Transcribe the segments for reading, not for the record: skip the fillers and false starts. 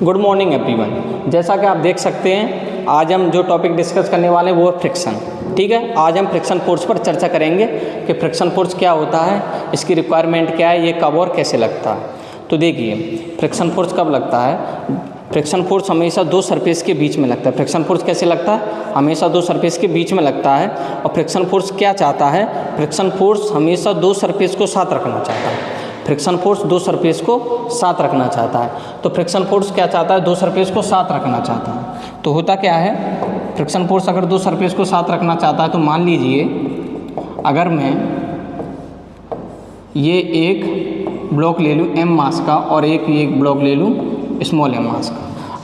Good morning everyone. जैसा कि आप देख सकते हैं आज हम जो टॉपिक डिस्कस करने वाले हैं वो है फ्रिक्शन। ठीक है, आज हम फ्रिक्शन फोर्स पर चर्चा करेंगे कि फ्रिक्शन फोर्स क्या होता है, इसकी रिक्वायरमेंट क्या है, ये कब और कैसे लगता है। तो देखिए, फ्रिक्शन फोर्स कब लगता है। फ्रिक्शन फोर्स हमेशा दो सरफेस के बीच में लगता है। फ्रिक्शन फोर्स कैसे लगता है, हमेशा दो सरफेस के बीच में लगता है। और फ्रिक्शन फोर्स क्या चाहता है, फ्रिक्शन फोर्स हमेशा दो सरफेस को साथ रखना चाहता है। फ्रिक्शन फोर्स दो सरफेस को साथ रखना चाहता है। तो फ्रिक्शन फोर्स क्या चाहता है, दो सरफेस को साथ रखना चाहता है। तो होता क्या है, फ्रिक्शन फोर्स अगर दो सरफेस को साथ रखना चाहता है तो मान लीजिए अगर मैं ये एक ब्लॉक ले लूँ m मास का और एक ब्लॉक ले लूँ स्मॉल m मास का।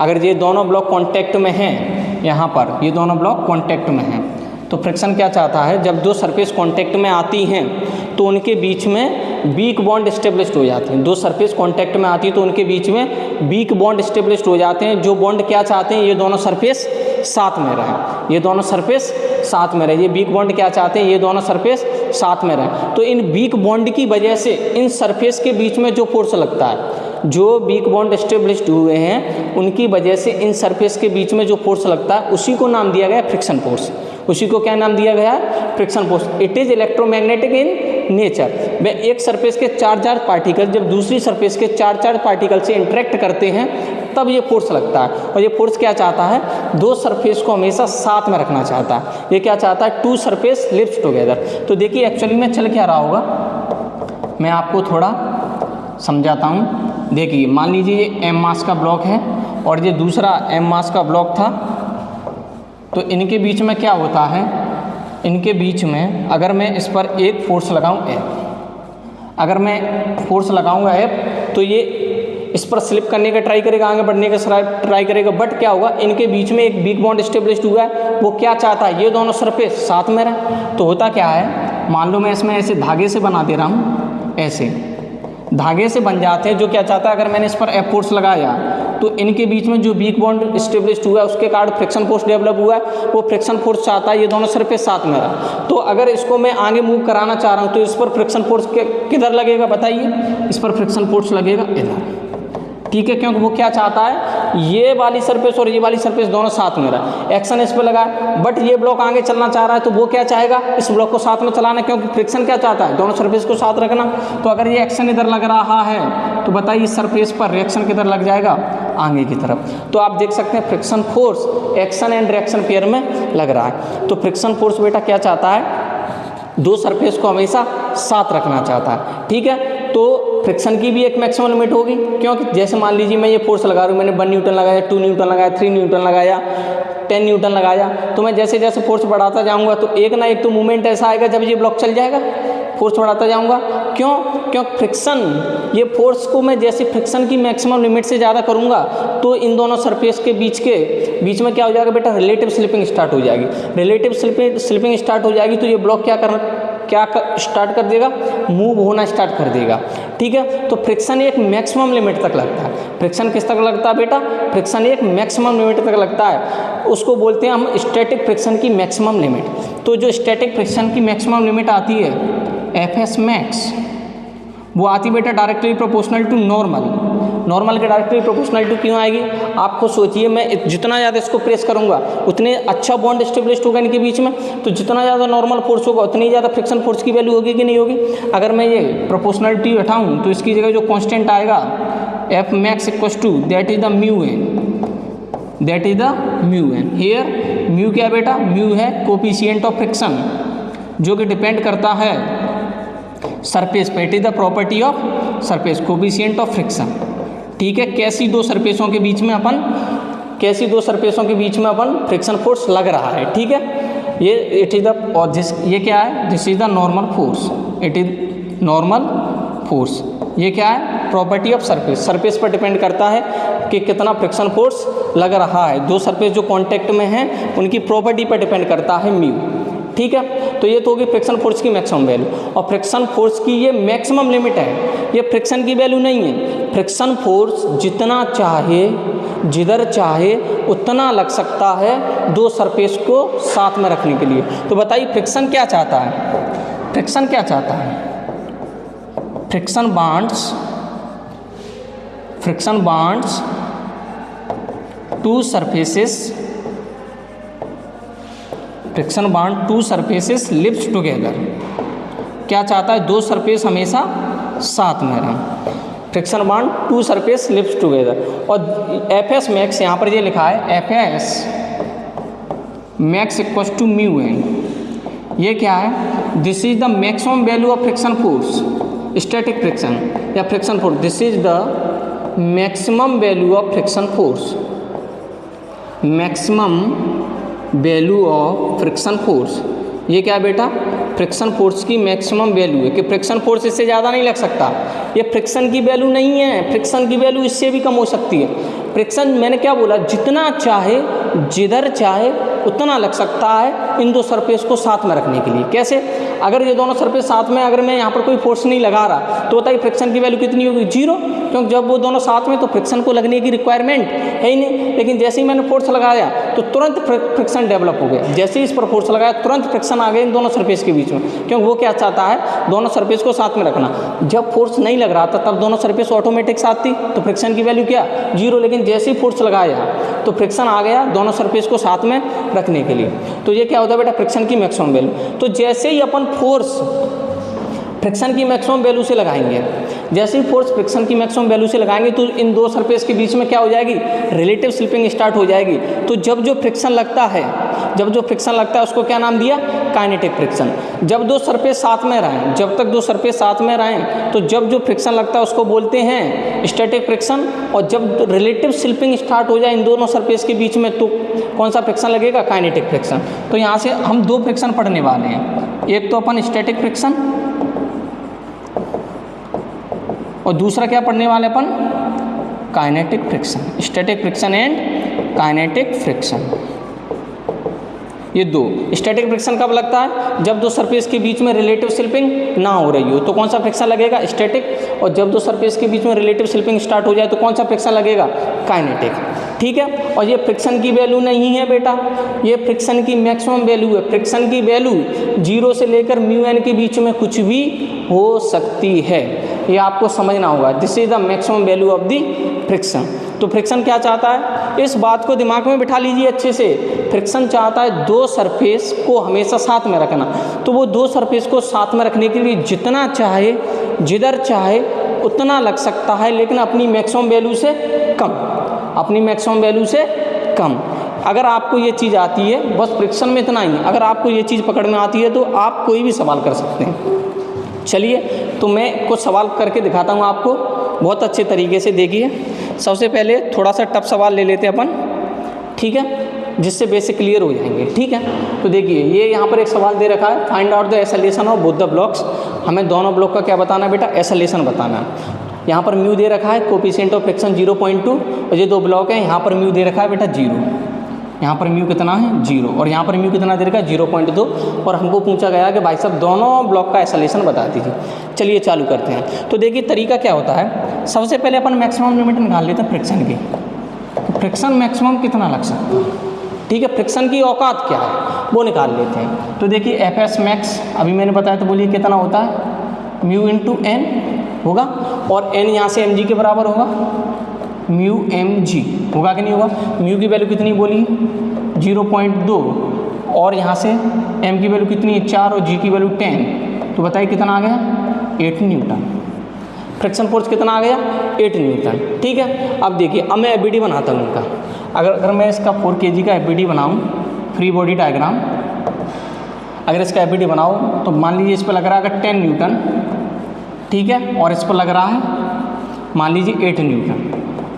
अगर ये दोनों ब्लॉक कांटेक्ट में हैं, यहाँ पर ये दोनों ब्लॉक कांटेक्ट में हैं, तो फ्रिक्शन क्या चाहता है, जब दो सरफेस कांटेक्ट में आती हैं तो उनके बीच में वीक बॉन्ड स्टेब्लिश्ड हो जाते हैं। दो सरफेस कांटेक्ट में आती है तो उनके बीच में वीक बॉन्ड स्टेब्लिश्ड हो जाते हैं। जो बॉन्ड क्या चाहते हैं, ये दोनों सरफेस साथ में रहें, ये दोनों सरफेस साथ में रहे। ये वीक बॉन्ड क्या चाहते हैं, ये दोनों सरफेस साथ में रहें। तो इन वीक बॉन्ड की वजह से इन सरफेस के बीच में जो फोर्स लगता है, जो वीक बॉन्ड स्टेब्लिश्ड हुए हैं उनकी वजह से इन सरफेस के बीच में जो फोर्स लगता है उसी को नाम दिया गया फ्रिक्शन फोर्स। उसी को क्या नाम दिया गया है, friction force. It is electromagnetic in nature. वे एक सरफेस के चार पार्टिकल जब दूसरी सरफेस के चार पार्टिकल से इंटरेक्ट करते हैं तब ये फोर्स लगता है। और ये फोर्स क्या चाहता है, दो सरफेस को हमेशा साथ में रखना चाहता है। ये क्या चाहता है, टू सरफेस लिव्स टुगेदर। तो देखिए एक्चुअली में चल क्या रहा होगा, मैं आपको थोड़ा समझाता हूँ। देखिए मान लीजिए ये m मास का ब्लॉक है और ये दूसरा m मास का ब्लॉक था। तो इनके बीच में क्या होता है, इनके बीच में अगर मैं इस पर एक फोर्स लगाऊं F, अगर मैं फोर्स लगाऊंगा F तो ये इस पर स्लिप करने का ट्राई करेगा, आगे बढ़ने का ट्राई करेगा। बट क्या होगा, इनके बीच में एक वीक बॉन्ड स्टेब्लिश्ड हुआ है। वो क्या चाहता है, ये दोनों सरफेस साथ में रहे। तो होता क्या है, मान लो मैं इसमें ऐसे धागे से बना दे रहा हूँ, ऐसे धागे से बन जाते हैं। जो क्या चाहता है, अगर मैंने इस पर F फोर्स लगाया तो इनके बीच में जो वीक बॉन्ड स्टेब्लिश्ड हुआ है उसके कारण फ्रिक्शन फोर्स डेवलप हुआ है। वो फ्रिक्शन फोर्स चाहता है ये दोनों सरफेस साथ में रहा। तो अगर इसको मैं आगे मूव कराना चाह रहा हूँ तो इस पर फ्रिक्शन फोर्स किधर लगेगा बताइए, इस पर फ्रिक्शन फोर्स लगेगा इधर। ठीक है, क्योंकि वो क्या चाहता है, ये वाली सरफेस और ये वाली सरफेस दोनों साथ में रहा। एक्शन इस पे लगा, बट ये ब्लॉक आगे चलना चाह रहा है तो वो क्या चाहेगा, इस ब्लॉक को साथ में चलाना, क्योंकि फ्रिक्शन क्या चाहता है, दोनों सरफेस को साथ रखना। तो अगर ये एक्शन इधर लग रहा है तो बताइए इस सरफेस पर रिएक्शन किधर लग जाएगा, आगे की तरफ। तो आप देख सकते हैं friction force action and reaction pair में लग रहा है। तो फ्रिक्शन फोर्स बेटा क्या चाहता है, दो सरफेस को हमेशा साथ रखना चाहता है। ठीक है, तो फ्रिक्शन की भी एक मैक्सिमम लिमिट होगी, क्योंकि जैसे मान लीजिए मैं ये फोर्स लगा रहा हूँ, मैंने 1 न्यूटन लगाया, 2 न्यूटन लगाया, 3 न्यूटन लगाया, 10 न्यूटन लगाया। तो मैं जैसे जैसे फोर्स बढ़ाता जाऊँगा तो एक ना एक तो मूवमेंट ऐसा आएगा जब ये ब्लॉक चल जाएगा, फोर्स बढ़ाता जाऊँगा। क्यों फ्रिक्शन, ये फोर्स को मैं जैसे फ्रिक्शन की मैक्सिमम लिमिट से ज़्यादा करूँगा तो इन दोनों सरफेस के बीच में क्या हो जाएगा बेटा, रिलेटिव स्लिपिंग स्टार्ट हो जाएगी। रिलेटिव स्लिपिंग स्टार्ट हो जाएगी तो ये ब्लॉक क्या स्टार्ट कर देगा, मूव होना स्टार्ट कर देगा। ठीक है, तो फ्रिक्शन एक मैक्सिमम लिमिट तक लगता है। फ्रिक्शन किस तक लगता है बेटा, फ्रिक्शन एक मैक्सिमम लिमिट तक लगता है। उसको बोलते हैं हम स्टैटिक फ्रिक्शन की मैक्सिमम लिमिट। तो जो स्टैटिक फ्रिक्शन की मैक्सिमम लिमिट आती है एफएस मैक्स, वो आती बेटा डायरेक्टली प्रोपोर्शनल टू नॉर्मल के डायरेक्टली प्रोपोर्शनल टू क्यों आएगी, आप खुद सोचिए। मैं जितना ज़्यादा इसको प्रेस करूँगा उतने अच्छा बॉन्ड स्टेब्लिश्ड होगा इनके बीच में। तो जितना ज़्यादा नॉर्मल फोर्स होगा उतनी ज़्यादा फ्रिक्शन फोर्स की वैल्यू होगी कि नहीं होगी। अगर मैं ये प्रोपोर्शनलिटी हटाऊँ तो इसकी जगह जो कांस्टेंट आएगा F max equals to that is the mu N. Here mu क्या बेटा, म्यू है कोफिशिएंट ऑफ फ्रिक्शन जो कि डिपेंड करता है सरफेस पे। It is the property of surface, coefficient of friction. ठीक है, कैसी दो सरफेसों के बीच में अपन फ्रिक्शन फोर्स लग रहा है। ठीक है, ये इट इज द, और ये क्या है, this is the normal force, it is normal force. ये क्या है, प्रॉपर्टी ऑफ सरफेस पर डिपेंड करता है कि कितना फ्रिक्शन फोर्स लग रहा है। दो सरफेस जो कांटेक्ट में हैं उनकी प्रॉपर्टी पर डिपेंड करता है म्यू। ठीक है, तो ये तो होगी फ्रिक्शन फोर्स की मैक्सिमम वैल्यू। और फ्रिक्शन फोर्स की ये मैक्सिमम लिमिट है, ये फ्रिक्शन की वैल्यू नहीं है। फ्रिक्शन फोर्स जितना चाहे जिधर चाहे उतना लग सकता है दो सरफेस को साथ में रखने के लिए। तो बताइए फ्रिक्शन क्या चाहता है, फ्रिक्शन क्या चाहता है, friction bonds two surfaces, friction bond two surfaces lives together. क्या चाहता है? दो सरफेस हमेशा साथ में रहें। Friction bond two surface lives together. और एफ एस मैक्स यहाँ पर ये लिखा है, F S max equal to mu N. ये क्या है? This is the maximum value of friction force, static friction या friction force. This is the maximum value of friction force, maximum value of friction force. ये क्या है बेटा? Friction force की maximum value है कि फ्रिक्शन फोर्स इससे ज़्यादा नहीं लग सकता। ये फ्रिक्शन की वैल्यू नहीं है, फ्रिक्शन की वैल्यू इससे भी कम हो सकती है। फ्रिक्शन मैंने क्या बोला? जितना चाहे जिधर चाहे उतना लग सकता है इन दो सरफेस को साथ में रखने के लिए। कैसे? अगर ये दोनों सरफेस साथ में, अगर मैं यहाँ पर कोई फोर्स नहीं लगा रहा तो बताइए फ्रिक्शन की वैल्यू कितनी होगी? 0, क्योंकि जब वो दोनों साथ में तो फ्रिक्शन को लगने की रिक्वायरमेंट है ही नहीं। लेकिन जैसे ही मैंने फोर्स लगाया तो तुरंत फ्रिक्शन डेवलप हो गया। जैसे ही इस पर फोर्स लगाया तुरंत फ्रिक्शन आ गया इन दोनों सरफेस के बीच में, क्योंकि वो क्या चाहता है? दोनों सरफेस को साथ में रखना। जब फोर्स नहीं लग रहा था तब दोनों सरफेस ऑटोमेटिक साथ थी तो फ्रिक्शन की वैल्यू क्या? 0। लेकिन जैसे ही फोर्स लगाया तो फ्रिक्शन आ गया दोनों सरफेस को साथ में रखने के लिए। तो ये क्या होता है बेटा? फ्रिक्शन की मैक्सिमम वैल्यू। तो जैसे ही अपन फोर्स फ्रिक्शन की मैक्सिमम वैल्यू से लगाएंगे, जैसे ही फोर्स फ्रिक्शन की मैक्सिमम वैल्यू से लगाएंगे तो इन दो सरफेस के बीच में क्या हो जाएगी? रिलेटिव स्लिपिंग स्टार्ट हो जाएगी। तो जब जो फ्रिक्शन लगता है, उसको क्या नाम दिया? Kinetic friction. जब दो सरफेस साथ में रहें, जब तक दो सरफेस साथ में रहें तो जब जो फ्रिक्शन लगता है उसको बोलते हैं स्टैटिक फ्रिक्शन। और जब रिलेटिव स्लिपिंग स्टार्ट हो जाए इन दोनों सरफेस के बीच में तो कौन सा फ्रिक्शन लगेगा? Kinetic friction. तो यहाँ से हम दो फ्रिक्शन पढ़ने वाले हैं, एक तो अपन स्टैटिक फ्रिक्शन और दूसरा क्या पढ़ने वाले अपन? Kinetic friction. Static friction and kinetic friction. ये दो। स्टैटिक फ्रिक्शन कब लगता है? जब दो सरफेस के बीच में रिलेटिव स्लिपिंग ना हो रही हो तो कौन सा फ्रिक्शन लगेगा? स्टैटिक। और जब दो सरफेस के बीच में रिलेटिव स्लिपिंग स्टार्ट हो जाए तो कौन सा फ्रिक्शन लगेगा? काइनेटिक। ठीक है। और ये फ्रिक्शन की वैल्यू नहीं है बेटा, ये फ्रिक्शन की मैक्सिमम वैल्यू है। फ्रिक्शन की वैल्यू 0 से लेकर म्यू एन के बीच में कुछ भी हो सकती है, ये आपको समझना होगा। This is the maximum value of the friction. तो फ्रिक्शन क्या चाहता है? इस बात को दिमाग में बिठा लीजिए अच्छे से। फ्रिक्शन चाहता है दो सरफेस को हमेशा साथ में रखना। तो वो दो सरफेस को साथ में रखने के लिए जितना चाहे जिधर चाहे उतना लग सकता है, लेकिन अपनी मैक्सिमम वैल्यू से कम, अपनी मैक्सिमम वैल्यू से कम। अगर आपको ये चीज़ आती है, बस फ्रिक्शन में इतना ही, अगर आपको ये चीज़ पकड़ में आती है तो आप कोई भी सवाल कर सकते हैं। चलिए तो मैं कुछ सवाल करके दिखाता हूँ आपको बहुत अच्छे तरीके से। देखिए सबसे पहले थोड़ा सा टफ सवाल ले लेते हैं अपन, ठीक है, जिससे बेसिक क्लियर हो जाएंगे। ठीक है, तो देखिए ये यहाँ पर एक सवाल दे रखा है, find out the acceleration of both the blocks. हमें दोनों ब्लॉक का क्या बताना है बेटा? एक्सेलेरेशन बताना है। यहाँ पर म्यू दे रखा है, कोफिशिएंट ऑफ फ्रिक्शन 0.2, और ये दो ब्लॉक हैं। यहाँ पर म्यू दे रखा है बेटा 0, यहाँ पर म्यू कितना है? 0, और यहाँ पर म्यू कितना दे रखा है? 0.2। और हमको पूछा गया कि भाई साहब दोनों ब्लॉक का एक्सेलेरेशन बता दीजिए। चलिए चालू करते हैं। तो देखिए तरीका क्या होता है, सबसे पहले अपन मैक्सिमम लिमिट निकाल लेते हैं फ्रिक्शन की। तो फ्रिक्शन मैक्सिमम कितना लग सकता है? ठीक है, फ्रिक्शन की औकात क्या है वो निकाल लेते हैं। तो देखिए एफ एस मैक्स अभी मैंने बताया, तो बोलिए कितना होता है? म्यू इंटू एन होगा, और एन यहाँ से एम जी के बराबर होगा, म्यू एम जी होगा कि नहीं होगा? म्यू की वैल्यू कितनी बोली? 0.2, और यहाँ से एम की वैल्यू कितनी है? 4, और जी की वैल्यू 10। तो बताइए कितना आ गया? 8 न्यूटन। फ्रिक्शन फोर्स कितना आ गया? 8 न्यूटन। ठीक है, अब देखिए अब मैं एफबीडी बनाता हूँ इनका। अगर मैं इसका 4 kg का एफबीडी बनाऊँ, फ्री बॉडी डायग्राम, अगर इसका एफबीडी बनाऊँ तो मान लीजिए इस पर लग रहा है अगर 10 न्यूटन, ठीक है, और इस पर लग रहा है मान लीजिए 8 न्यूटन,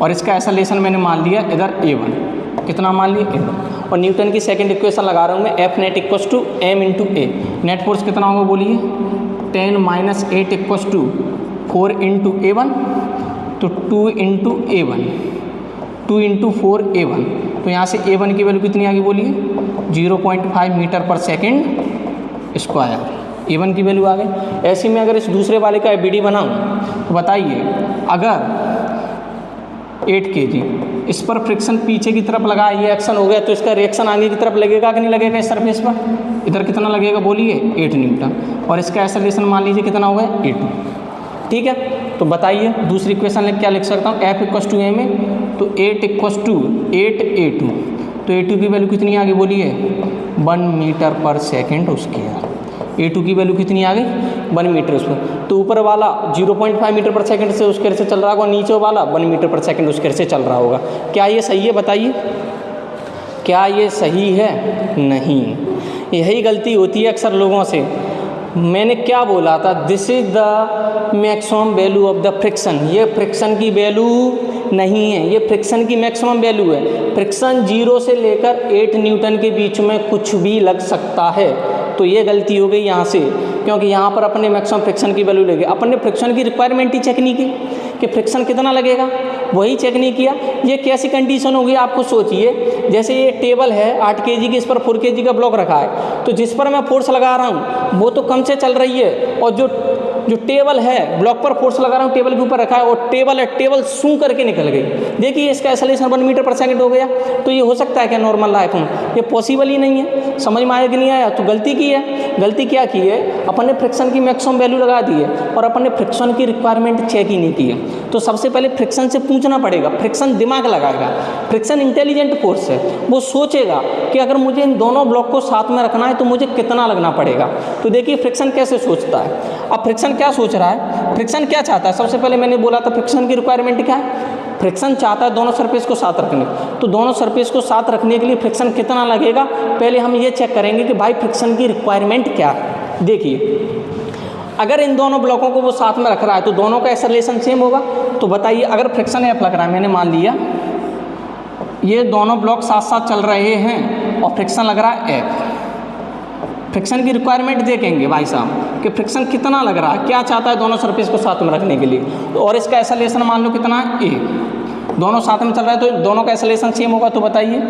और इसका एक्सेलरेशन मैंने मान लिया इधर A1, कितना मान लिया? A1। और न्यूटन की सेकंड इक्वेशन लगा रहा हूँ मैं, F net equals to M into a. Net force कितना होगा बोलिए? 10 - 8 इक्वल्स टू 4 इंटू A1, तो 2 इंटू A1, 2 इंटू 4 A1। तो यहाँ से A1 की वैल्यू कितनी आ गई बोलिए? 0.5 मीटर पर सेकेंड स्क्वायर। A1 की वैल्यू आ गई। ऐसे में अगर इस दूसरे वाले का एफबीडी बनाऊँ तो बताइए अगर 8 kg इस पर फ्रिक्शन पीछे की तरफ लगा, ये एक्शन हो गया, तो इसका रिएक्शन आगे की तरफ लगेगा कि नहीं लगेगा? इस सरफेस पर इधर कितना लगेगा बोलिए? 8 न्यूटन, और इसका एक्सेलरेशन मान लीजिए कितना हो गया? 8। ठीक है, तो बताइए दूसरी इक्वेशन क्या लिख सकता हूँ? F इक्वल्स टू M है तो 8 इक्वस टू 8a2, तो a2 की वैल्यू कितनी आ गई बोलिए 1 मीटर पर सेकेंड स्क्वायर। a2 की वैल्यू कितनी आ गई 1 मीटर स्क्वायर। तो ऊपर वाला 0.5 मीटर पर सेकेंड से स्क्वायर से चल रहा होगा, नीचे वाला 1 मीटर पर सेकेंड स्क्वायर से चल रहा होगा। क्या ये सही है बताइए, क्या ये सही है? नहीं, यही गलती होती है अक्सर लोगों से। मैंने क्या बोला था, this is the maximum value of the friction. ये फ्रिक्शन की वैल्यू नहीं है, ये फ्रिक्शन की मैक्सिमम वैल्यू है। फ्रिक्शन 0 से लेकर 8 न्यूटन के बीच में कुछ भी लग सकता है। तो ये गलती हो गई यहाँ से, क्योंकि यहाँ पर अपने मैक्सिमम फ्रिक्शन की वैल्यू लगे, अपने फ्रिक्शन की रिक्वायरमेंट ही चेक नहीं की कि फ्रिक्शन कितना लगेगा, वही चेक नहीं किया। ये कैसी कंडीशन होगी आपको सोचिए, जैसे ये टेबल है 8 kg की, इस पर 4 kg का ब्लॉक रखा है, तो जिस पर मैं फोर्स लगा रहा हूँ वो तो कम से चल रही है, और जो टेबल है ब्लॉक पर फोर्स लगा रहा हूँ, टेबल के ऊपर रखा है, और टेबल है, टेबल सूं करके निकल गई। देखिए इसका एक्सेलरेशन 1 मीटर पर सेकंड हो गया। तो ये हो सकता है क्या नॉर्मल लाइफ में? ये पॉसिबल ही नहीं है। समझ में आया कि नहीं आया? तो गलती की है। गलती क्या की है, अपन ने फ्रिक्शन की मैक्सिमम वैल्यू लगा दी है और अपन ने फ्रिक्शन की रिक्वायरमेंट चेक ही नहीं की है। तो सबसे पहले फ्रिक्शन से पूछना पड़ेगा। फ्रिक्शन दिमाग लगाएगा, फ्रिक्शन इंटेलिजेंट फोर्स है, वो सोचेगा कि अगर मुझे इन दोनों ब्लॉक को साथ में रखना है तो मुझे कितना लगना पड़ेगा। तो देखिए फ्रिक्शन कैसे सोचता है। अब फ्रिक्शन क्या सोच रहा है, फ्रिक्शन क्या चाहता है? सबसे पहले मैंने बोला था फ्रिक्शन की रिक्वायरमेंट क्या है, फ्रिक्शन चाहता है दोनों सरफेस को साथ रखने। तो दोनों सरफेस को साथ रखने के लिए फ्रिक्शन कितना लगेगा, पहले हम ये चेक करेंगे कि भाई फ्रिक्शन की रिक्वायरमेंट क्या है। देखिए अगर इन दोनों ब्लॉकों को वो साथ में रख रहा है तो दोनों का एक्सेलरेशन सेम होगा। तो बताइए अगर फ्रिक्शन F लग रहा है, मैंने मान लिया ये दोनों ब्लॉक साथ साथ चल रहे हैं और फ्रिक्शन लग रहा है F। फ्रिक्शन की रिक्वायरमेंट देखेंगे भाई साहब कि फ्रिक्शन कितना लग रहा है, क्या चाहता है दोनों सरफेस को साथ में रखने के लिए। और इसका एक्सेलरेशन मान लो कितना है A, दोनों साथ में चल रहा है तो दोनों का एक्सेलरेशन सेम होगा। तो बताइए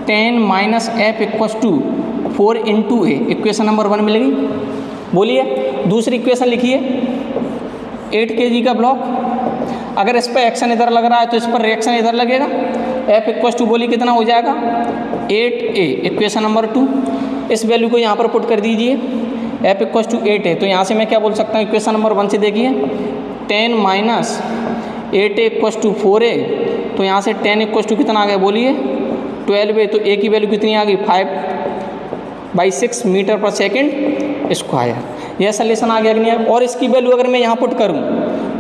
10 minus F equals to 4 into A, equation number 1 मिलेगी। बोलिए दूसरी इक्वेशन लिखिए, 8 kg का ब्लॉक, अगर इस पर एक्शन इधर लग रहा है तो इस पर रिएक्शन इधर लगेगा। F इक्वस टू बोलिए कितना हो जाएगा 8A, इक्वेशन नंबर 2। इस वैल्यू को यहाँ पर पुट कर दीजिए, F इक्वस टू 8A। तो यहाँ से मैं क्या बोल सकता हूँ, इक्वेशन नंबर 1 से देखिए 10 minus 8A equals to 4A। तो यहाँ से 10 इक्वस टू कितना आ गया बोलिए 12A। तो A की वैल्यू कितनी आ गई 5/6 मीटर पर सेकेंड स्क्वायर। यह सलेशन आ गया कि नहीं आया? और इसकी वैल्यू अगर मैं यहाँ पुट करूँ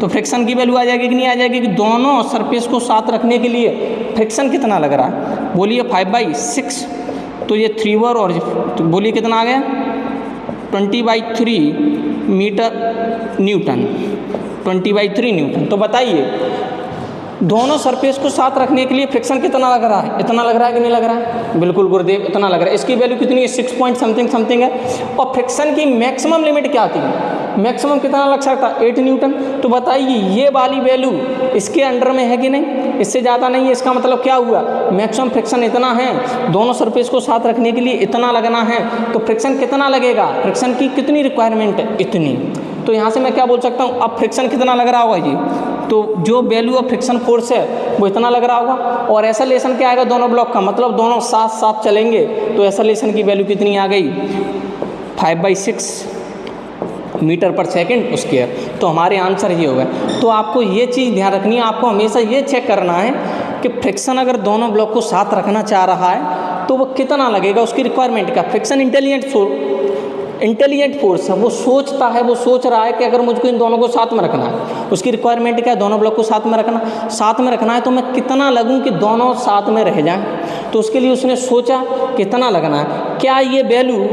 तो फ्रिक्शन की वैल्यू आ जाएगी कि नहीं आ जाएगी, कि दोनों सरफेस को साथ रखने के लिए फ्रिक्शन कितना लग रहा है बोलिए 5/6। तो ये 3 और तो बोलिए कितना आ गया 20/3 मीटर न्यूटन, 20/3 न्यूटन। तो बताइए दोनों सरफेस को साथ रखने के लिए फ्रिक्शन कितना लग रहा है? इतना लग रहा है कि नहीं लग रहा है? बिल्कुल गुरुदेव इतना लग रहा है। इसकी वैल्यू कितनी है 6 पॉइंट समथिंग है। और फ्रिक्शन की मैक्सिमम लिमिट क्या आती है, मैक्सिमम कितना लग सकता है 8 न्यूटन। तो बताइए ये वाली वैल्यू इसके अंडर में है कि नहीं, इससे ज़्यादा नहीं है। इसका मतलब क्या हुआ, मैक्सिमम फ्रिक्शन इतना है, दोनों सरफेस को साथ रखने के लिए इतना लगना है। तो फ्रिक्शन कितना लगेगा, फ्रिक्शन की कितनी रिक्वायरमेंट है, इतनी। तो यहाँ से मैं क्या बोल सकता हूँ, अब फ्रिक्शन कितना लग रहा होगा जी, तो जो वैल्यू ऑफ फ्रिक्शन फोर्स है वो इतना लग रहा होगा। और एक्सेलरेशन क्या आएगा दोनों ब्लॉक का, मतलब दोनों साथ साथ चलेंगे तो एक्सेलरेशन की वैल्यू कितनी आ गई 5/6 मीटर पर सेकेंड स्क्वायर। तो हमारे आंसर ये होगा। तो आपको ये चीज़ ध्यान रखनी है, आपको हमेशा ये चेक करना है कि फ्रिक्शन अगर दोनों ब्लॉक को साथ रखना चाह रहा है तो वो कितना लगेगा, उसकी रिक्वायरमेंट का। फ्रिक्शन इंटेलिजेंट फोर्स है, वो सोचता है, वो सोच रहा है कि अगर मुझको इन दोनों को साथ में रखना है, उसकी रिक्वायरमेंट क्या है, दोनों ब्लॉक को साथ में रखना है तो मैं कितना लगूं कि दोनों साथ में रह जाएं। तो उसके लिए उसने सोचा कितना लगना है। क्या ये वैल्यू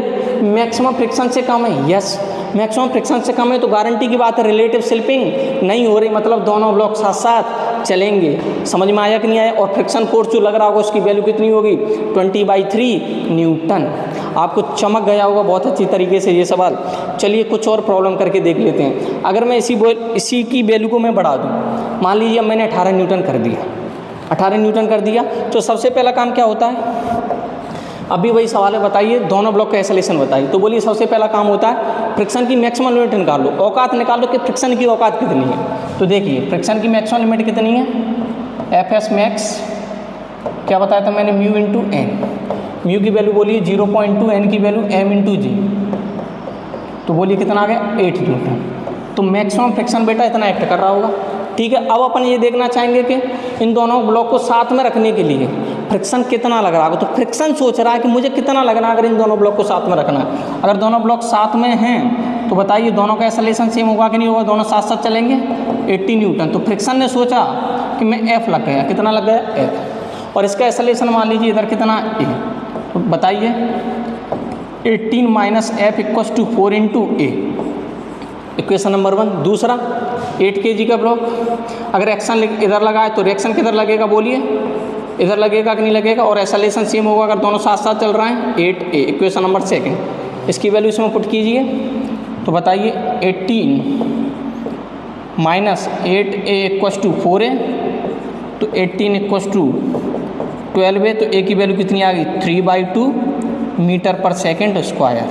मैक्सिमम फ्रिक्शन से कम है? यस, मैक्सिमम फ्रिक्शन से कम है तो गारंटी की बात है रिलेटिव स्लिपिंग नहीं हो रही, मतलब दोनों ब्लॉक साथ साथ चलेंगे। समझ में आया कि नहीं आया? और फ्रिक्शन फोर्स जो लग रहा होगा उसकी वैल्यू कितनी होगी 20/3 न्यूटन। आपको चमक गया होगा बहुत अच्छी तरीके से ये सवाल। चलिए कुछ और प्रॉब्लम करके देख लेते हैं। अगर मैं इसी की वैल्यू को मैं बढ़ा दूँ, मान लीजिए मैंने 18 न्यूटन कर दिया, 18 न्यूटन कर दिया, तो सबसे पहला काम क्या होता है, अभी वही सवाल है, बताइए दोनों ब्लॉक का एक्सेलरेशन बताइए। तो बोलिए सबसे पहला काम होता है फ्रिक्शन की मैक्सिमम लिमिट निकाल लो, औकात निकाल लो कि फ्रिक्शन की औकात कितनी है। तो देखिए फ्रिक्शन की मैक्सिमम लिमिट कितनी है, Fs मैक्स क्या बताया था मैंने, म्यू इंटू एन। म्यू की वैल्यू बोलिए 0.2, एन की वैल्यू m इंटू जी। तो बोलिए कितना आ गया 8 न्यूटन। तो मैक्सिमम फ्रिक्शन बेटा इतना एक्ट कर रहा होगा। ठीक है, अब अपन ये देखना चाहेंगे कि इन दोनों ब्लॉक को साथ में रखने के लिए फ्रिक्शन कितना लग रहा होगा। तो फ्रिक्शन सोच रहा है कि मुझे कितना लगना है अगर इन दोनों ब्लॉक को साथ में रखना है। अगर दोनों ब्लॉक साथ में हैं तो बताइए दोनों का एक्सेलरेशन सेम होगा कि नहीं होगा, दोनों साथ साथ चलेंगे 80 न्यूटन। तो फ्रिक्शन ने सोचा कि मैं F लग गया, कितना लग गया F, और इसका एक्सेलरेशन मान लीजिए इधर कितना A। तो बताइए 18 minus F equals to 4 into A, equation number 1। दूसरा 8 kg का ब्लॉक, अगर एक्शन इधर लगाए तो रिएक्शन किधर लगेगा बोलिए, इधर लगेगा कि नहीं लगेगा, और एक्सेलरेशन सेम होगा अगर दोनों साथ साथ चल रहे हैं 8A, इक्वेशन नंबर 2। इसकी वैल्यू इसमें पुट कीजिए तो बताइए 18 minus 8A equals to 4A, तो 18 इक्वस टू 12A, तो A की वैल्यू कितनी आ गई 3/2 मीटर पर सेकेंड स्क्वायर।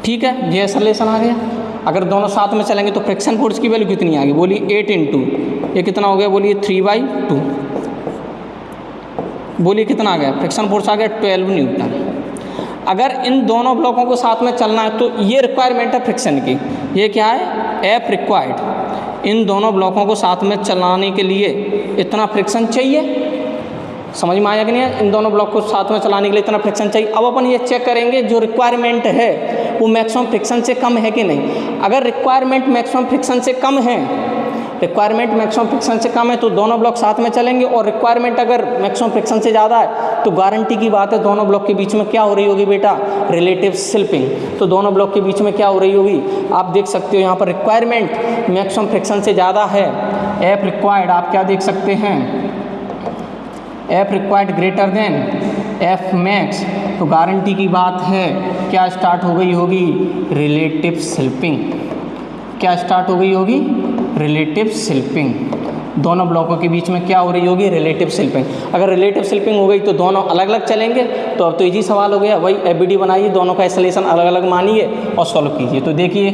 ठीक है, ये एक्सेलरेशन आ गया। अगर दोनों साथ में चलेंगे तो फ्रिक्शन फोर्स की वैल्यू कितनी आ गई बोलिए 8 इंटू ये कितना हो गया बोलिए 3/2, बोलिए कितना आ गया फ्रिक्शन फोर्स आ गया 12 न्यूटन। अगर इन दोनों ब्लॉकों को साथ में चलना है तो ये रिक्वायरमेंट है फ्रिक्शन की, ये क्या है F रिक्वायर्ड। इन दोनों ब्लॉकों को साथ में चलाने के लिए इतना फ्रिक्शन चाहिए, समझ में आया कि नहीं है, इन दोनों ब्लॉक को साथ में चलाने के लिए इतना फ्रिक्शन चाहिए। अब अपन ये चेक करेंगे जो रिक्वायरमेंट है वो मैक्सिमम फ्रिक्शन से कम है कि नहीं। अगर रिक्वायरमेंट मैक्सिमम फ्रिक्शन से कम है, रिक्वायरमेंट मैक्सिमम फ्रिक्शन से कम है तो दोनों ब्लॉक साथ में चलेंगे, और रिक्वायरमेंट अगर मैक्सिमम फ्रिक्शन से ज़्यादा है तो गारंटी की बात है दोनों ब्लॉक के बीच में क्या हो रही होगी बेटा, रिलेटिव स्लिपिंग। तो दोनों ब्लॉक के बीच में क्या हो रही होगी, आप देख सकते हो यहाँ पर रिक्वायरमेंट मैक्सिमम फ्रिक्शन से ज़्यादा है, F रिक्वायर्ड आप क्या देख सकते हैं, F required greater than F max. तो गारंटी की बात है क्या स्टार्ट हो गई होगी, रिलेटिव स्लिपिंग। क्या स्टार्ट हो गई होगी, रिलेटिव स्लिपिंग। दोनों ब्लॉकों के बीच में क्या हो रही होगी, रिलेटिव स्लिपिंग। अगर रिलेटिव स्लिपिंग हो गई तो दोनों अलग अलग चलेंगे। तो अब तो इजी सवाल हो गया, वही FBD बनाइए, दोनों का एक्सेलरेशन अलग अलग मानिए और सॉल्व कीजिए। तो देखिए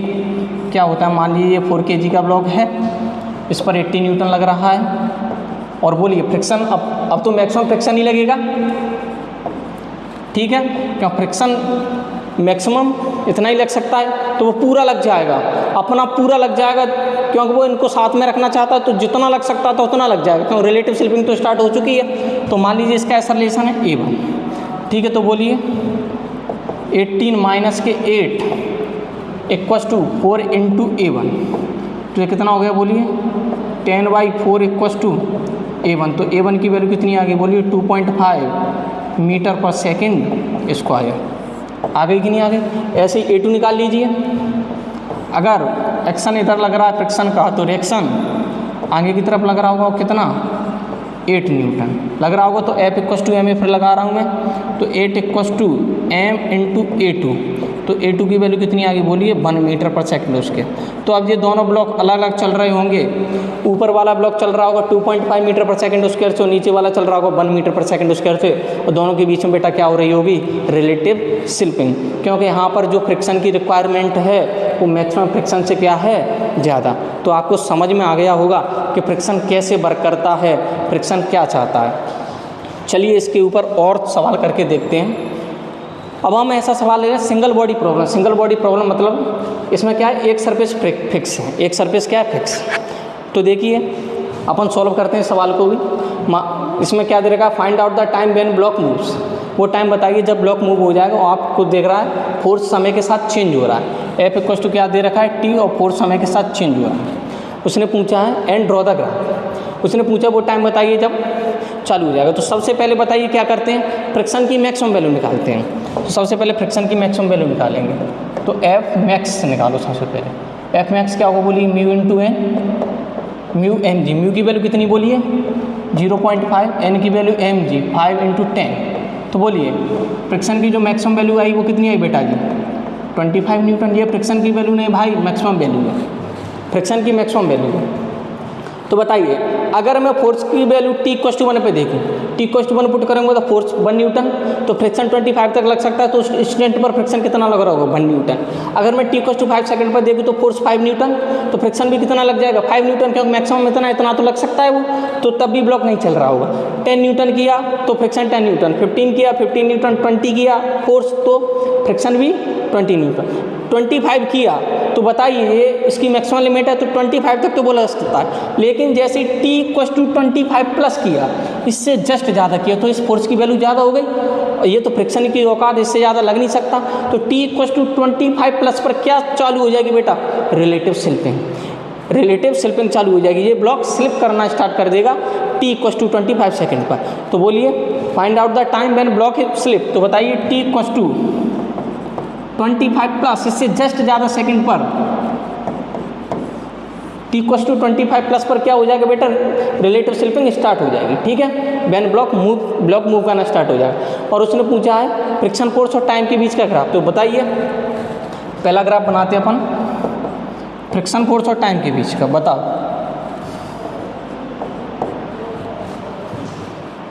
क्या होता है, मान लीजिए 4 kg का ब्लॉक है, इस पर 80 न्यूटन लग रहा है, और बोलिए फ्रिक्शन अब तो मैक्सिमम फ्रिक्शन ही लगेगा। ठीक है, क्यों फ्रिक्शन मैक्सिमम इतना ही लग सकता है, तो वो पूरा लग जाएगा, अपना पूरा लग जाएगा, क्योंकि वो इनको साथ में रखना चाहता है। तो जितना लग सकता था उतना लग जाएगा, क्यों रिलेटिव स्लिपिंग तो स्टार्ट हो चुकी है। तो मान लीजिए इसका एक्सेलरेशन है A1। ठीक है, तो बोलिए 18 माइनस के 8 इक्वस टू 4 इंटू A1, तो ये कितना हो गया बोलिए 10/4 इक्वस टू A1। तो A1 की वैल्यू कितनी आ गई बोलिए 2.5 मीटर पर सेकेंड स्क्वायर। आ गई कि नहीं आ गई। ऐसे ही A2 निकाल लीजिए। अगर एक्शन इधर लग रहा है फ्रिक्शन का, तो रिएक्शन आगे की तरफ लग रहा होगा कितना 8 न्यूटन लग रहा होगा। तो F इक्वस टू एम फिर लगा रहा हूँ मैं, तो 8 equals to M into A2। तो A2 की वैल्यू कितनी आ गई बोलिए 1 मीटर पर सेकंड उसके। तो अब ये दोनों ब्लॉक अलग अलग चल रहे होंगे, ऊपर वाला ब्लॉक चल रहा होगा 2.5 मीटर पर सेकंड स्क्वायर से, और नीचे वाला चल रहा होगा 1 मीटर पर सेकंड स्क्वायर से, और दोनों के बीच में बेटा क्या हो रही होगी, रिलेटिव स्लिपिंग। क्योंकि यहाँ पर जो फ्रिक्शन की रिक्वायरमेंट है वो मैक्सिमम फ्रिक्शन से क्या है, ज़्यादा। तो आपको समझ में आ गया होगा कि फ्रिक्शन कैसे वर्क करता है, फ्रिक्शन क्या चाहता है। चलिए इसके ऊपर और सवाल करके देखते हैं। अब हम ऐसा सवाल ले रहे हैं single body problem. Single body problem मतलब इसमें क्या है, एक सरफेस फिक्स है, एक सरफेस क्या है फिक्स। तो देखिए अपन सॉल्व करते हैं सवाल को भी। इसमें क्या दे रखा है, find out the time when block moves. वो टाइम बताइए जब ब्लॉक मूव हो जाएगा। और आपको देख रहा है फोर्स समय के साथ चेंज हो रहा है। F इक्वल टू क्या दे रखा है T, और फोर्स समय के साथ चेंज हो रहा है। उसने पूछा है एंड ड्रॉ द ग्राफ। उसने पूछा वो टाइम बताइए जब चालू हो जाएगा। तो सबसे पहले बताइए क्या करते हैं, फ्रिक्शन की मैक्सिमम वैल्यू निकालते हैं। तो सबसे पहले फ्रिक्शन की मैक्सिमम वैल्यू निकालेंगे। तो F मैक्स निकालो सबसे पहले। F मैक्स क्या होगा बोलिए mu into N, mu M g. Mu की वैल्यू कितनी बोलिए 0.5, एन की वैल्यू एम जी 5 इंटू 10। तो बोलिए फ्रिक्शन की जो मैक्सिमम वैल्यू आई वो कितनी आई बेटा जी 25 न्यूटन। ये फ्रिक्शन की वैल्यू नहीं भाई, मैक्सिमम वैल्यू है, फ्रिक्शन की मैक्सिमम वैल्यू है। तो बताइए अगर मैं फोर्स की वैल्यू T इक्वल टू 1 पे देखूँ, T इक्वल टू 1 पुट करेंगे तो फोर्स 1 न्यूटन, तो फ्रिक्शन 25 तक लग सकता है। तो उस इंस्टेंट पर फ्रिक्शन कितना लग रहा होगा 1 न्यूटन। अगर मैं T इक्वल टू 5 सेकंड पर देखूँ तो फोर्स 5 न्यूटन, तो फ्रिक्शन भी कितना लग जाएगा 5 न्यूटन, क्योंकि मैक्सिमम इतना तो लग सकता है वो। तो तब भी ब्लॉक नहीं चल रहा होगा। 10 न्यूटन किया तो फ्रिक्शन 10 न्यूटन, 15 किया 15 न्यूटन, 20 किया फोर्स तो फ्रिक्शन भी 20 न्यूटन, 25 किया तो बताइए ये इसकी मैक्सिमम लिमिट है तो 25 तक तो बोला जा सकता है, लेकिन जैसे t = 25 प्लस किया, इससे जस्ट ज़्यादा किया तो इस फोर्स की वैल्यू ज़्यादा हो गई, और ये तो फ्रिक्शन की औकात, इससे ज़्यादा लग नहीं सकता। तो t = 25 प्लस पर क्या चालू हो जाएगी बेटा, रिलेटिव स्लिपिंग, रिलेटिव स्लिपिंग चालू हो जाएगी, ये ब्लॉक स्लिप करना स्टार्ट कर देगा t = 25 सेकेंड पर। तो बोलिए find out the time when block slip, तो बताइए t = 25 प्लस, इससे जस्ट ज़्यादा सेकंड पर, t = 25 प्लस पर क्या हो जाएगा बेटा, रिलेटिव स्लिपिंग स्टार्ट हो जाएगी। ठीक है, व्हेन ब्लॉक मूव करना स्टार्ट हो जाएगा। और उसने पूछा है फ्रिक्शन फोर्स और टाइम के बीच का ग्राफ, तो बताइए पहला ग्राफ बनाते हैं अपन फ्रिक्शन फोर्स और टाइम के बीच का, बताओ।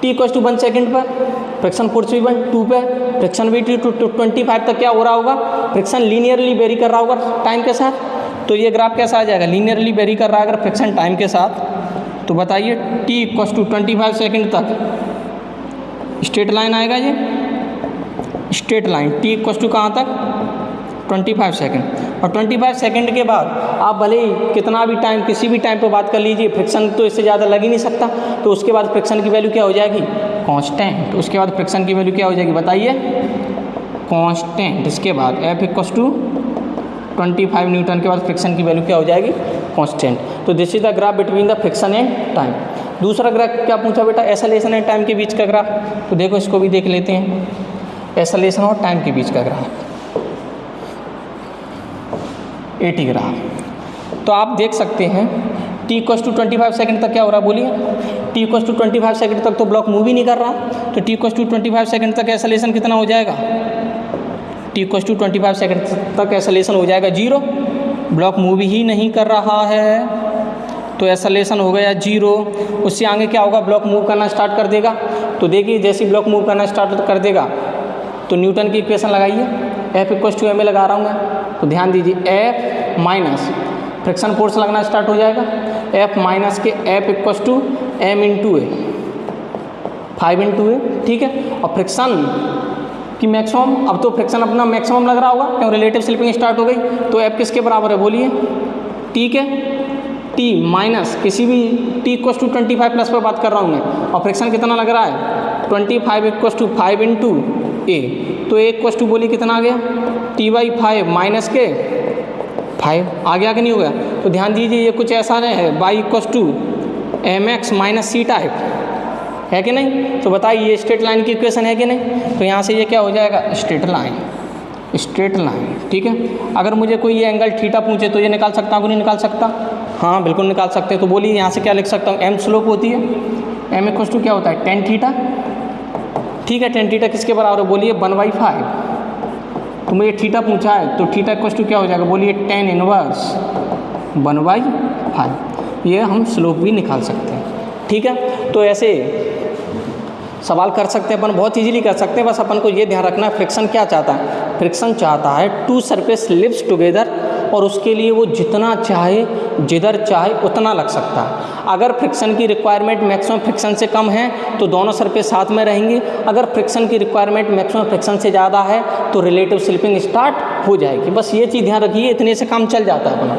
t = 1 सेकेंड पर, फ्रिक्शन फोर्स भी 2 पे, फ्रिक्शन भी 25 तक क्या हो रहा होगा, फ्रिक्शन लीनियरली वेरी कर रहा होगा टाइम के साथ। तो ये ग्राफ कैसा आ जाएगा, लीनियरली वेरी कर रहा है अगर फ्रिक्शन टाइम के साथ, तो बताइए t = 25 सेकेंड तक स्ट्रेट लाइन आएगा, ये स्ट्रेट लाइन t = कहाँ तक 25 सेकेंड, और 25 सेकेंड के बाद आप भले ही कितना भी टाइम किसी भी टाइम पर बात कर लीजिए, फ्रिक्शन तो इससे ज़्यादा लग ही नहीं सकता, तो उसके बाद फ्रिक्शन की वैल्यू क्या हो जाएगी, कांस्टेंट। उसके बाद फ्रिक्शन की वैल्यू क्या हो जाएगी बताइए, कांस्टेंट। इसके बाद F = 25 न्यूटन के बाद फ्रिक्शन की वैल्यू क्या हो जाएगी, कांस्टेंट। तो this is the graph between the friction and time. दूसरा ग्राफ क्या पूछा बेटा, एक्सेलरेशन एंड टाइम के बीच का ग्राफ, तो देखो इसको भी देख लेते हैं, एक्सेलरेशन और टाइम के बीच का ग्राफ, AT ग्राफ। तो आप देख सकते हैं t = 25 सेकंड तक क्या हो रहा है, बोलिए t = 25 सेकंड तक तो ब्लॉक मूव ही नहीं कर रहा, तो t = 25 सेकंड तक एक्सेलरेशन कितना हो जाएगा, t = 25 सेकंड तक एक्सेलरेशन हो जाएगा 0, ब्लॉक मूव ही नहीं कर रहा है तो एक्सेलरेशन हो गया 0। उससे आगे क्या होगा, ब्लॉक मूव करना स्टार्ट कर देगा। तो देखिए जैसे ब्लॉक मूव करना स्टार्ट कर देगा तो न्यूटन की इक्वेशन लगाइए, F = ma लगा रहा हूँ मैं, तो ध्यान दीजिए F माइनस फ्रिक्शन फोर्स लगना स्टार्ट हो जाएगा, F माइनस के F = m × a, 5 × a, ठीक है। और फ्रिक्शन की मैक्सिमम, अब तो फ्रिक्शन अपना मैक्सिमम लग रहा होगा क्यों, रिलेटिव स्लिपिंग स्टार्ट हो गई, तो F किसके बराबर है बोलिए, ठीक है, T माइनस किसी भी t = 25 प्लस पर बात कर रहा हूँ मैं, और फ्रिक्शन कितना लग रहा है 25 = 5 × a, तो a = बोलिए कितना आ गया, T/5 माइनस के 5 आगे आगे नहीं हो गया। तो ध्यान दीजिए ये कुछ ऐसा नहीं है, y = mx - c टाइप है कि नहीं, तो बताइए ये स्ट्रेट लाइन की इक्वेशन है कि नहीं, तो यहाँ से ये क्या हो जाएगा, स्ट्रेट लाइन, स्ट्रेट लाइन, ठीक है। अगर मुझे कोई ये एंगल थीटा पूछे तो ये निकाल सकता हूँ कि नहीं निकाल सकता, हाँ बिल्कुल निकाल सकते हैं। तो बोलिए यहाँ से क्या लिख सकता हूँ, m स्लोप होती है, m = क्या होता है tan थीटा, ठीक है। tan थीटा किसके बराबर है बोलिए 1/5, तो मुझे थीटा पूछा है तो थीटा = क्या हो जाएगा बोलिए tan इनवर्स 1/5, ये हम स्लोप भी निकाल सकते हैं, ठीक है। तो ऐसे सवाल कर सकते हैं अपन, बहुत इजीली कर सकते हैं, बस अपन को ये ध्यान रखना है फ्रिक्शन क्या चाहता है, फ्रिक्शन चाहता है 2 सरफेस लिव्स टुगेदर, और उसके लिए वो जितना चाहे जिधर चाहे उतना लग सकता है। अगर फ्रिक्शन की रिक्वायरमेंट मैक्सिमम फ्रिक्शन से कम है तो दोनों सरफेस साथ में रहेंगी, अगर फ्रिक्शन की रिक्वायरमेंट मैक्सिमम फ्रिक्शन से ज़्यादा है तो रिलेटिव स्लिपिंग स्टार्ट हो जाएगी। बस ये चीज़ ध्यान रखिए, इतने से काम चल जाता है अपना।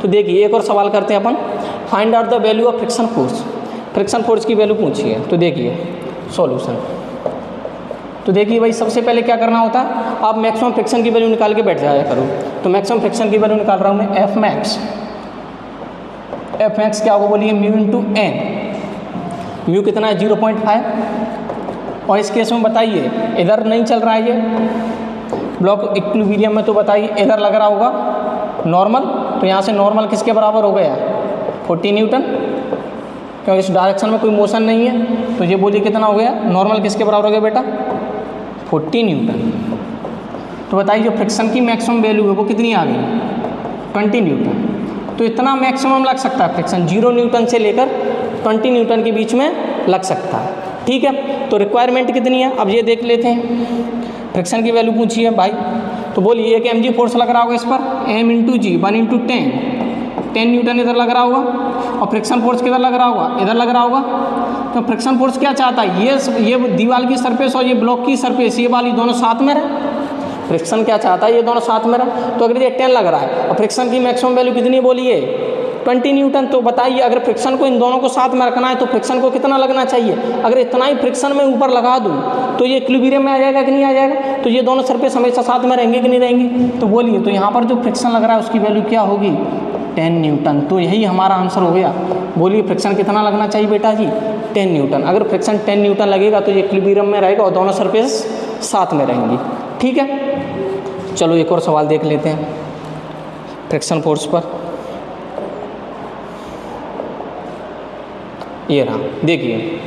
तो देखिए एक और सवाल करते हैं अपन, find out the value of friction force, friction force की वैल्यू पूछिए। तो देखिए सॉल्यूशन, तो देखिए भाई सबसे पहले क्या करना होता है, आप मैक्सिमम फ्रिक्शन की वैल्यू निकाल के बैठ जाया करो। तो मैक्सिमम फ्रिक्शन की वैल्यू निकाल रहा हूँ मैं, F max क्या होगा बोलिए μ × n, म्यू कितना है 0.5, और इस केस में बताइए इधर नहीं चल रहा है ये ब्लॉक इक्विलिब्रियम में, तो बताइए इधर लग रहा होगा नॉर्मल, तो यहाँ से नॉर्मल किसके बराबर हो गया 40 न्यूटन, क्योंकि इस डायरेक्शन में कोई मोशन नहीं है, तो ये बोलिए कितना हो गया, नॉर्मल किसके बराबर हो गया बेटा 40 न्यूटन। तो बताइए जो फ्रिक्शन की मैक्सिमम वैल्यू है वो कितनी आ गई 20 न्यूटन, तो इतना मैक्सिमम लग सकता है फ्रिक्शन, 0 न्यूटन से लेकर 20 न्यूटन के बीच में लग सकता है, ठीक है। तो रिक्वायरमेंट कितनी है अब ये देख लेते हैं, फ्रिक्शन की वैल्यू पूछी है भाई, तो बोलिए कि mg फोर्स लग रहा होगा इस पर m × g 1 × 10 न्यूटन इधर लग रहा होगा, और फ्रिक्शन फोर्स किधर लग रहा होगा इधर लग रहा होगा। तो फ्रिक्शन फोर्स क्या चाहता है, ये दीवार की सरफेस और ये ब्लॉक की सरफेस ये वाली दोनों साथ में रहे, फ्रिक्शन क्या चाहता है, ये दोनों साथ में रहे। तो अगर ये 10 लग रहा है और फ्रिक्शन की मैक्सिमम वैल्यू कितनी बोलिए 20 न्यूटन, तो बताइए अगर फ्रिक्शन को इन दोनों को साथ में रखना है तो फ्रिक्शन को कितना लगना चाहिए। अगर इतना ही फ्रिक्शन में ऊपर लगा दूँ तो ये इक्विलिब्रियम में आ जाएगा कि नहीं आ जाएगा, तो ये दोनों सरफेस हमेशा साथ में रहेंगे कि नहीं रहेंगे। तो बोलिए, तो यहाँ पर जो फ्रिक्शन लग रहा है उसकी वैल्यू क्या होगी 10 न्यूटन। तो यही हमारा आंसर हो गया। बोलिए फ्रिक्शन कितना लगना चाहिए बेटा जी 10 न्यूटन। अगर फ्रिक्शन 10 न्यूटन लगेगा तो ये इक्विलिब्रियम में रहेगा और दोनों सरफेस साथ में रहेंगी। ठीक है, चलो एक और सवाल देख लेते हैं फ्रिक्शन फोर्स पर। ये रहा, देखिए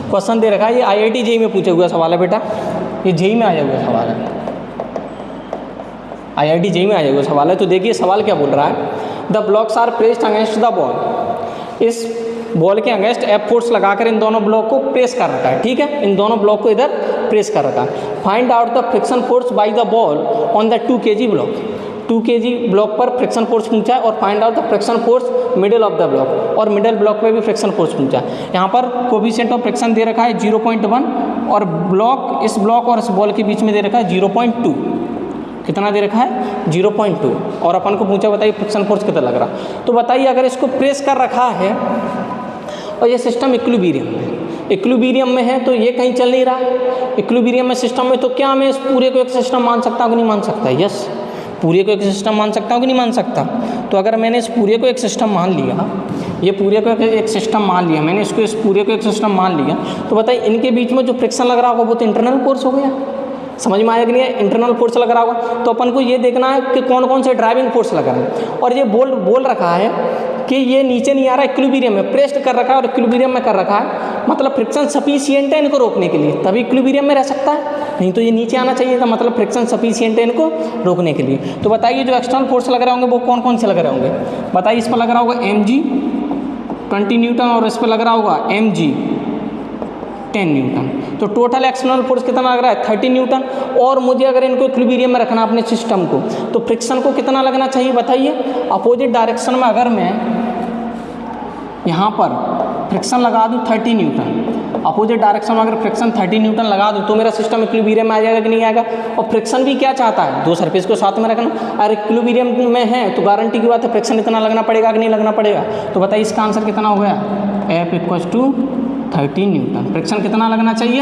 क्वेश्चन दे रखा है, ये IIT जेईई में पूछा हुआ सवाल है बेटा, ये जेईई में आया हुआ सवाल है, IIT जेईई में आया हुआ सवाल है। तो देखिए सवाल क्या बोल रहा है, the blocks are pressed against the ball. इस बॉल के अगेंस्ट F फोर्स लगाकर इन दोनों ब्लॉक को प्रेस कर रखा है। ठीक है, इन दोनों ब्लॉक को इधर प्रेस कर रखा है। Find out the friction force by the ball on the 2 kg block. 2 kg block पर फ्रिक्शन फोर्स पूछा है और find out the friction force middle of the block, और मिडिल ब्लॉक पे भी फ्रिक्शन फोर्स पूछा है। यहाँ पर कोएफिशिएंट ऑफ फ्रिक्शन दे रखा है 0.1 और ब्लॉक, इस ब्लॉक और इस बॉल के बीच में दे रखा है 0.2। कितना दे रखा है 0.2, और अपन को पूछा बताइए फ्रिक्शन फोर्स कितना लग रहा। तो बताइए अगर इसको प्रेस कर रखा है और ये सिस्टम इक्विलिब्रियम में है तो ये कहीं चल नहीं रहा है इक्विलिब्रियम में सिस्टम में, तो क्या मैं इस पूरे को एक सिस्टम मान सकता हूँ कि नहीं मान सकता। यस, पूरे को एक सिस्टम मान सकता हूँ कि नहीं मान सकता। तो अगर मैंने इस पूरे को एक सिस्टम मान लिया, ये पूरे को एक सिस्टम मान लिया, मैंने इसको इस पूरे को एक सिस्टम मान लिया, तो बताइए इनके बीच में जो फ्रिक्शन लग रहा होगा वो तो इंटरनल फोर्स हो गया। समझ में आया कि नहीं है, इंटरनल फोर्स लग रहा होगा। तो अपन को ये देखना है कि कौन कौन से ड्राइविंग फोर्स लग रहे हैं। और ये बोल रखा है कि ये नीचे नहीं आ रहा है, इक्विलिब्रियम में प्रेस्ड कर रखा है और इक्विलिब्रियम में कर रखा है, मतलब फ्रिक्शन सफिशिएंट है इनको रोकने के लिए, तभी इक्विलिब्रियम में रह सकता है, नहीं तो ये नीचे आना चाहिए था, मतलब फ्रिक्शन सफिशिएंट है इनको रोकने के लिए। तो बताइए जो एक्सटर्नल फोर्स लग रहे होंगे वो कौन कौन से लग रहे होंगे। बताइए इस पर लग रहा होगा mg 20 न्यूटन और इस पर लग रहा होगा mg 10 न्यूटन। तो टोटल एक्सटर्नल फोर्स कितना लग रहा है 30 न्यूटन। और मुझे अगर इनको इक्विलिब्रियम में रखना अपने सिस्टम को, तो फ्रिक्शन को कितना लगना चाहिए बताइए। अपोजिट डायरेक्शन में अगर मैं यहाँ पर फ्रिक्शन लगा दूँ 30 न्यूटन, अपोजिट डायरेक्शन में अगर फ्रिक्शन 30 न्यूटन लगा दूँ तो मेरा सिस्टम इक्विलिब्रियम में आ जाएगा कि नहीं आएगा। और फ्रिक्शन भी क्या चाहता है, दो सरफेस को साथ में रखना। अगर इक्विलिब्रियम में है तो गारंटी की बात है फ्रिक्शन इतना लगना पड़ेगा कि नहीं लगना पड़ेगा। तो बताइए इसका आंसर कितना हो गया, F = 30 न्यूटन। फ्रिक्शन कितना लगना चाहिए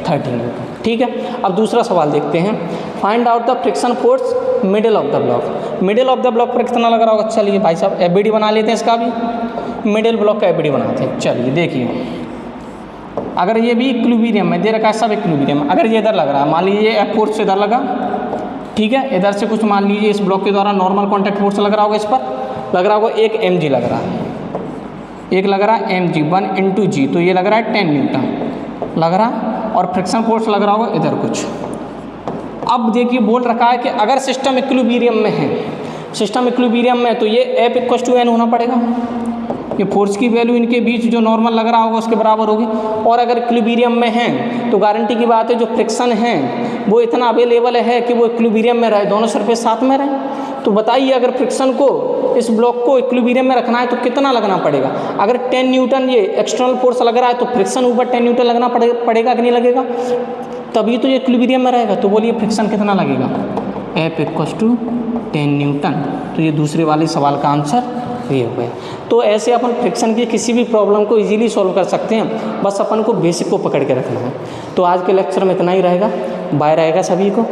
30 न्यूटन। ठीक है, अब दूसरा सवाल देखते हैं। Find out the friction force middle of the block. Middle of the block पर कितना लग रहा होगा। चलिए भाई साहब FBD बना लेते हैं, इसका भी मिडिल ब्लॉक का FBD बनाते हैं। चलिए देखिए, अगर ये भी इक्विलिब्रियम में दे रखा है, सब इक्विलिब्रियम में, अगर ये इधर लग रहा है, मान लीजिए F फोर्स इधर लगा, ठीक है, इधर से कुछ मान लीजिए इस ब्लॉक के द्वारा नॉर्मल कॉन्टैक्ट फोर्स लग रहा होगा, इस पर लग रहा होगा एक mg लग रहा है, एक लग रहा है mg 1 × g, तो ये लग रहा है 10 न्यूटन लग रहा है, और फ्रिक्शन फोर्स लग रहा होगा इधर कुछ। अब देखिए बोल रखा है कि अगर सिस्टम इक्विलिब्रियम में है, सिस्टम इक्विलिब्रियम में, तो ये F = n होना पड़ेगा। ये फोर्स की वैल्यू इनके बीच जो नॉर्मल लग रहा होगा उसके बराबर होगी। और अगर इक्विलिब्रियम में है तो गारंटी की बात है जो फ्रिक्शन है वो इतना अवेलेबल है कि वो इक्विलिब्रियम में रहे, दोनों सरफेस साथ में रहे। तो बताइए अगर फ्रिक्शन को, इस ब्लॉक को इक्विलिब्रियम में रखना है तो कितना लगना पड़ेगा। अगर 10 न्यूटन ये एक्सटर्नल फोर्स लग रहा है तो फ्रिक्शन ऊपर 10 न्यूटन लगना पड़ेगा कि नहीं लगेगा, तभी तो ये इक्विलिब्रियम में रहेगा। तो बोलिए फ्रिक्शन कितना लगेगा, F = 10 न्यूटन। तो ये दूसरे वाले सवाल का आंसर ये हो गया। तो ऐसे अपन फ्रिक्शन की किसी भी प्रॉब्लम को इजीली सॉल्व कर सकते हैं, बस अपन को बेसिक को पकड़ के रखना है। तो आज के लेक्चर में इतना ही रहेगा, बाय रहेगा सभी को।